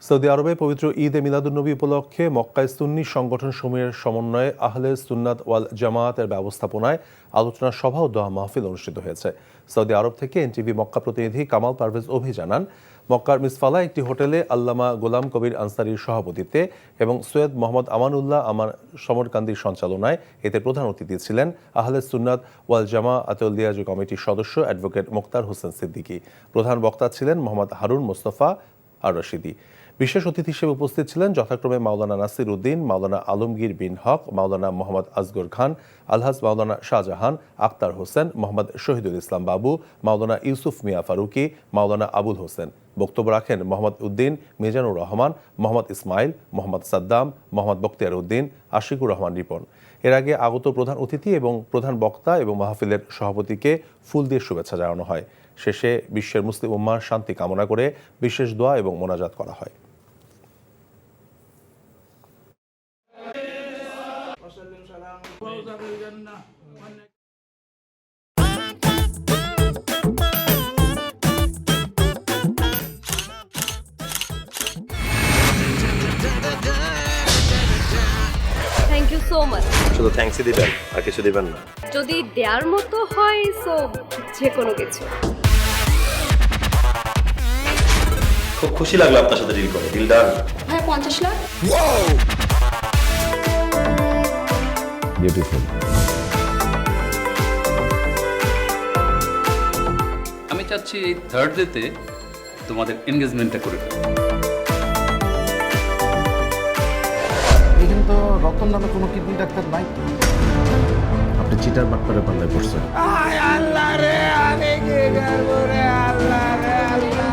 Saudi আরবে পবিত্র ঈদ এ মিলাদুন্নবী উপলক্ষে মক্কায় সুন্নি সংগঠন সমূহের সমন্বয়ে আহলে সুন্নাত ওয়াল জামায়াতের ব্যবস্থাপনায় আলোচনা সভা ও দোয়া মাহফিল অনুষ্ঠিত হয়েছে। সৌদি আরব থেকে এনটিভি মক্কা প্রতিনিধি কামাল পারভেজ অভি জানান, মক্কার মিসফালা একটি হোটেলে আল্লামা গোলাম কবির আনসারীর সভাপতিত্বে এবং সৈয়দ মোহাম্মদ আমানুল্লাহ সমরকান্দির সঞ্চালনায় এতে প্রধান অতিথি ছিলেন আহলে সুন্নাত ওয়াল জামায়াতুল লিয়াজ কমিটির সদস্য অ্যাডভোকেট মোক্তার হোসেন সিদ্দিকী। প্রধান বক্তা ছিলেন মোহাম্মদ হারুন মোস্তফা আর রশিদি। বিশেষ অতিথি হিসেবে উপস্থিত ছিলেন যথাক্রমে মাওলানা নাসির উদ্দিন, মাওলানা আলমগীর বিন হক, মাওলানা মোহাম্মদ আসগর খান, আলহাজ মাওলানা শাহজাহান, আক্তার হোসেন, মোহাম্মদ শহীদুল ইসলাম বাবু, মাওলানা ইউসুফ মিয়া ফারুকি, মাওলানা আবুল হোসেন। বক্তব্য রাখেন মোহাম্মদ উদ্দিন, মিজানুর রহমান, মোহাম্মদ ইসমাইল, মোহাম্মদ সাদ্দাম, মোহাম্মদ বখতিয়ার উদ্দিন, আশিকুর রহমান রিপন। এর আগে আগত প্রধান অতিথি এবং প্রধান বক্তা এবং মাহফিলের সভাপতিকে ফুল দিয়ে শুভেচ্ছা জানানো হয়। শেষে বিশ্বের মুসলিম উম্মার শান্তি কামনা করে বিশেষ দোয়া এবং মোনাজাত করা হয়। Thank you so much. শুধু থ্যাঙ্কসই দিবেন আর কিছু দিবেন না? যদি দেওয়ার মতো হয় সো যে কোনো কিছু। খুব খুশি লাগলো আপনার সাথে ডিল করে। Deal done. হ্যাঁ, 50 লাখ। বিউটিফুল। আমি চাচ্ছি এই থার্ড ডেতে তোমাদের এনগেজমেন্টটা করে ফেলো। এখানে তো রতন নামে কোনো কিডনি ডাক্তার নাই। আপনি চিটার বাটপারে পাল্লায় পড়ছেন। আল্লাহ রে, আমি কি করব রে, আল্লাহ রে, আল্লাহ।